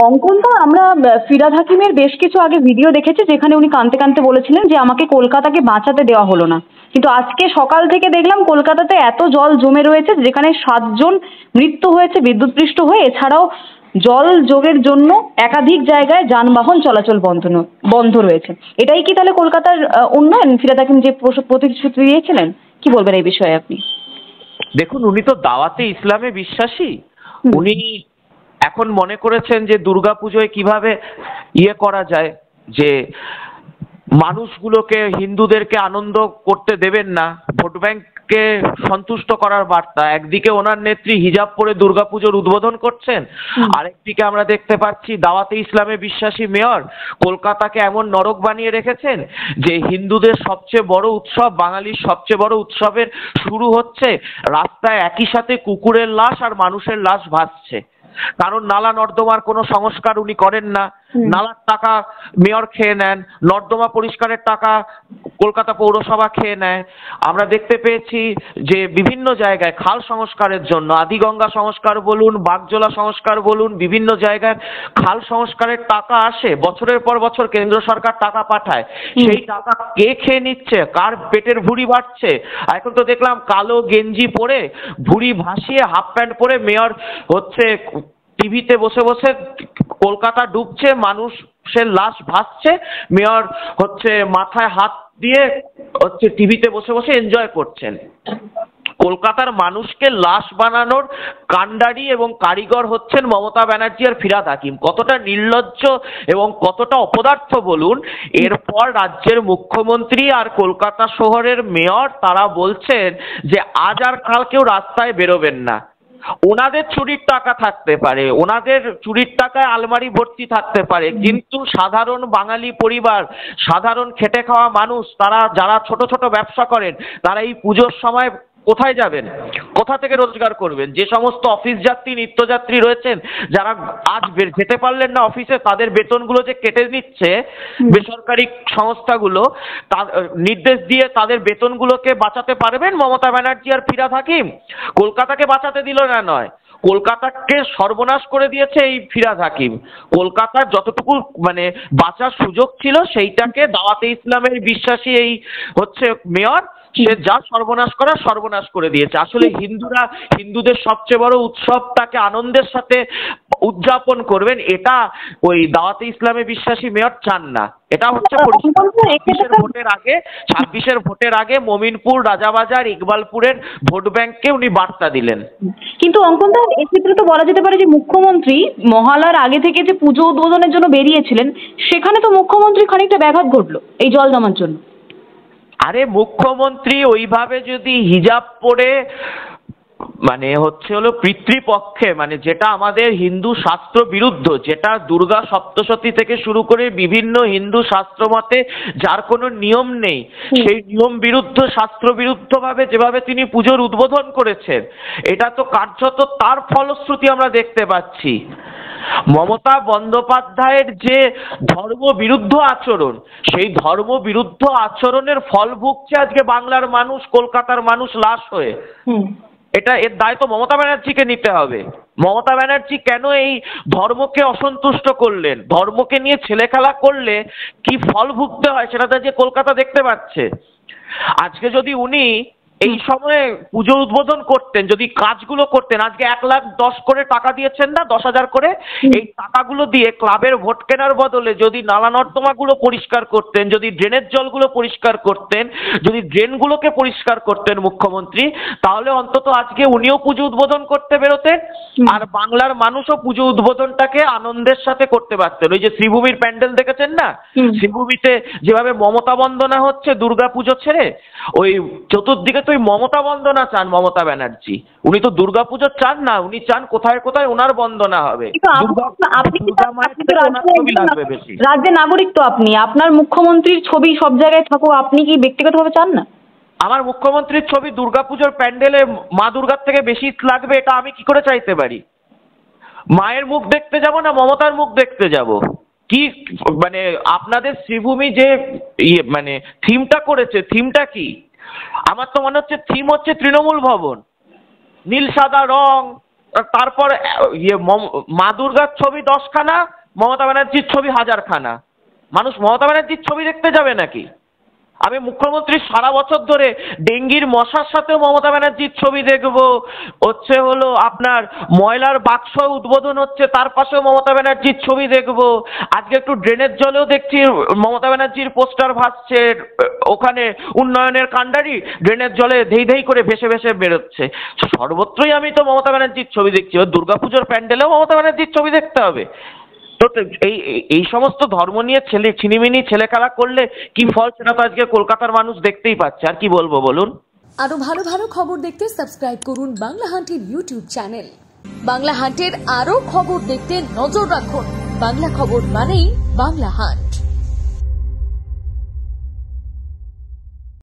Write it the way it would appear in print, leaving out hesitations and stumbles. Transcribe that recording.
অঙ্কনদা, আমরা ফিরহাদ হাকিমের বেশ কিছু আগে ভিডিও দেখেছি যেখানে উনি কাঁদতে কাঁদতে বলেছিলেন যে আমাকে কলকাতাকে বাঁচাতে দেওয়া হলো না, কিন্তু আজকে সকাল থেকে দেখলাম কলকাতাতে এত জল জমে রয়েছে যেখানে 7 জন মৃত্যু হয়েছে বিদ্যুৎপৃষ্ট হয়ে। এছাড়াও জল যোগের জন্য একাধিক জায়গায় যানবাহন চলাচল বন্ধ রয়েছে। এটাই কি তাহলে কলকাতার উন্নয়ন? ফিরহাদ হাকিম যে প্রতিশ্রুতি দিয়েছিলেন, কি বলবেন এই বিষয়ে আপনি? দেখুন, উনি তো দাওয়াতে ইসলামে বিশ্বাসী। উনি এখন মনে করেছেন যে দুর্গাপুজোয় কিভাবে করা যায়, যে মানুষগুলোকে, হিন্দুদেরকে আনন্দ করতে দেবেন না, ভোট ব্যাংককে সন্তুষ্ট করার বার্তা। একদিকে ওনার নেত্রী হিজাব পরে দুর্গাপুজোর উদ্বোধন করছেন, আরেকদিকে আমরা দেখতে পাচ্ছি দাওয়াতে ইসলামে বিশ্বাসী মেয়র কলকাতাকে এমন নরক বানিয়ে রেখেছেন যে হিন্দুদের সবচেয়ে বড় উৎসব, বাঙালির সবচেয়ে বড় উৎসবের শুরু হচ্ছে, রাস্তায় একই সাথে কুকুরের লাশ আর মানুষের লাশ ভাসছে। কারণ নালা নর্দমার কোনো সংস্কার উনি করেন না, নালার টাকা মেয়র খেয়ে নেন, নর্দমা পরিষ্কারের টাকা কলকাতা পৌরসভা খেয়ে নেয়। আমরা দেখতে পেয়েছি যে বিভিন্ন জায়গায় খাল সংস্কারের জন্য, আদিগঙ্গা সংস্কার বলুন, বাগজোলা সংস্কার বলুন, বিভিন্ন জায়গায় খাল সংস্কারের টাকা আসে, বছরের পর বছর কেন্দ্র সরকার টাকা পাঠায়, সেই টাকা কে খেয়ে নিচ্ছে, কার পেটের ভুঁড়ি বাড়ছে? এখন তো দেখলাম কালো গেঞ্জি পরে, ভুঁড়ি ভাসিয়ে, হাফ প্যান্ট পরে মেয়র হচ্ছে টিভিতে বসে বসে কলকাতা ডুবছে, মানুষের লাশ ভাসছে, মেয়র হচ্ছে মাথায় হাত দিয়ে হচ্ছে টিভিতে বসে বসে এনজয় করছেন। কলকাতার মানুষকে লাশ বানানোর কাণ্ডারি এবং কারিগর হচ্ছেন মমতা ব্যানার্জি আর ফিরহাদ হাকিম। কতটা নির্লজ্জ এবং কতটা অপদার্থ বলুন। এরপর রাজ্যের মুখ্যমন্ত্রী আর কলকাতা শহরের মেয়র তারা বলছেন যে আজ আর কাল কেউ রাস্তায় বেরোবেন না। ওনাদের চুরির টাকা থাকতে পারে, ওনাদের চুরির টাকায় আলমারি ভর্তি থাকতে পারে, কিন্তু সাধারণ বাঙালি পরিবার, সাধারণ খেটে খাওয়া মানুষ, তারা যারা ছোট ছোট ব্যবসা করেন, তারা এই পুজোর সময় কোথায় যাবেন, কোথা থেকে রোজগার করবেন? যে সমস্ত অফিস যাত্রী, নিত্যযাত্রী রয়েছেন, যারা আজ যেতে পারলেন না অফিসে, তাদের বেতনগুলো যে কেটে নিচ্ছে বেসরকারি সংস্থাগুলো, নির্দেশ দিয়ে তাদের বেতনগুলোকে বাঁচাতে পারবেন মমতা ব্যানার্জি আর ফিরহাদ হাকিম? কলকাতাকে বাঁচাতে দিল না নয়, কলকাতাকে সর্বনাশ করে দিয়েছে এই ফিরহাদ হাকিম। কলকাতার যতটুকু মানে বাঁচার সুযোগ ছিল সেইটাকে দাওয়াতে ইসলামের বিশ্বাসী এই হচ্ছে মেয়র, সে যা সর্বনাশ করার সর্বনাশ করে দিয়েছে। আসলে হিন্দুরা হিন্দুদের সবচেয়ে বড় উৎসবটাকে আনন্দের সাথে উদযাপন করবেন, এটা ওই দাওয়াতে ইসলামে বিশ্বাসী মেয়র চান না। এটা হচ্ছে ছাব্বিশের ভোটের আগে মমিনপুর, রাজাবাজার, ইকবালপুরের ভোট ব্যাংককে উনি বার্তা দিলেন। কিন্তু অঙ্কনদা, এক্ষেত্রে তো বলা যেতে পারে যে মুখ্যমন্ত্রী মহালয়ার আগে থেকে যে পুজো উদ্বোধনের জন্য বেরিয়েছিলেন, সেখানে তো মুখ্যমন্ত্রী খানিকটা ব্যাঘাত ঘটলো এই জল জমার জন্য। আরে মুখ্যমন্ত্রী ওইভাবে যদি হিজাব পরে মানে হচ্ছে হলো পিতৃপক্ষে, মানে যেটা আমাদের হিন্দু শাস্ত্র বিরুদ্ধ, যেটা দুর্গা সপ্তশতী থেকে শুরু করে বিভিন্ন হিন্দু শাস্ত্র মতে যার কোনো নিয়ম নেই, সেই নিয়ম বিরুদ্ধ, শাস্ত্র বিরুদ্ধ ভাবে যেভাবে তিনি পুজোর উদ্বোধন করেছেন, এটা তো কার্যত তার ফলশ্রুতি আমরা দেখতে পাচ্ছি। মমতা বন্দ্যোপাধ্যায়ের যে ধর্মবিরুদ্ধ আচরণ, সেই ধর্মবিরুদ্ধ আচরণের ফল ভুগছে আজকে বাংলার মানুষ, কলকাতার মানুষ লাশ হয়ে। এর দায় তো মমতা ব্যানার্জিকে নিতে হবে। মমতা ব্যানার্জি কেন এই ধর্মকে অসন্তুষ্ট করলেন? ধর্মকে নিয়ে ছেলেখেলা করলে কি ফল ভুগতে হয় সেটা তো যে কলকাতা দেখতে পাচ্ছে। আজকে যদি উনি এই সময়ে পুজো উদ্বোধন করতেন, যদি কাজগুলো করতেন, আজকে 1,10,000 করে টাকা দিয়েছেন না, 10,000 করে, এই টাকাগুলো দিয়ে ক্লাবের ভোট কেনার বদলে যদি নালা নর্দমাগুলো পরিষ্কার করতেন, যদি ড্রেনের জলগুলো পরিষ্কার করতেন, যদি ড্রেনগুলোকে পরিষ্কার করতেন মুখ্যমন্ত্রী, তাহলে অন্তত আজকে উনিও পুজো উদ্বোধন করতে বেরোতেন, আর বাংলার মানুষও পুজো উদ্বোধনটাকে আনন্দের সাথে করতে পারতেন। ওই যে শ্রীভূমির প্যান্ডেল দেখেছেন না, শ্রীভূমিতে যেভাবে মমতা বন্দনা হচ্ছে দুর্গা পুজো ছেড়ে, ওই চতুর্দিকে তো মমতা বন্দনা চান মমতা ব্যানার্জি। উনি তো দুর্গাপুজো চান না, উনি চান কোথায় কোথায় ওনার বন্দনা হবে। রাজ্যের নাগরিক তো আপনি, আপনার মুখ্যমন্ত্রীর ছবি সব জায়গায় থাকুক, আপনি কি ব্যক্তিগতভাবে চান না? আমার মুখ্যমন্ত্রীর ছবি দুর্গাপুজোর প্যান্ডেলে মা দুর্গার থেকে বেশি লাগবে, এটা আমি কি করে চাইতে পারি? মায়ের মুখ দেখতে যাব না মমতার মুখ দেখতে যাব? কি মানে আপনাদের শ্রীভূমি যে মানে থিমটা করেছে, থিমটা কি? আমার তো মনে হচ্ছে থিম হচ্ছে তৃণমূল ভবন, নীল সাদা রং, তারপর মা দুর্গার ছবি 10খানা, মমতা ব্যানার্জির ছবি 1000খানা। মানুষ মমতা ব্যানার্জির ছবি দেখতে যাবে নাকি? আমি মুখ্যমন্ত্রী সারা বছর ধরে ডেঙ্গির মশার সাথেও মমতা ব্যানার্জির ছবি দেখবো, হলো আপনার ময়লার বাক্স উদ্বোধন হচ্ছে তার পাশেও মমতা ব্যানার্জির ছবি দেখবো, আজকে একটু ড্রেনের জলেও দেখছি মমতা ব্যানার্জির পোস্টার ভাসছে, ওখানে উন্নয়নের কাণ্ডারি ড্রেনের জলে ধেই ধেই করে ভেসে ভেসে বেরোচ্ছে। সর্বত্রই আমি তো মমতা ব্যানার্জির ছবি দেখছি, দুর্গাপুজোর প্যান্ডেলেও মমতা ব্যানার্জির ছবি দেখতে হবে? তো এই সমস্ত ধর্ম নিয়ে ছিনিমিনি ছেলে খেলা করলে কি ফল, সেটা তো আজকে কলকাতার মানুষ দেখতেই পাচ্ছে। আর কি বলবো বলুন? আরো ভালো ভালো খবর দেখতে সাবস্ক্রাইব করুন বাংলা হান্টের ইউটিউব চ্যানেল। বাংলা হান্টের আরো খবর দেখতে নজর রাখুন। বাংলা খবর মানেই বাংলা হান্ট।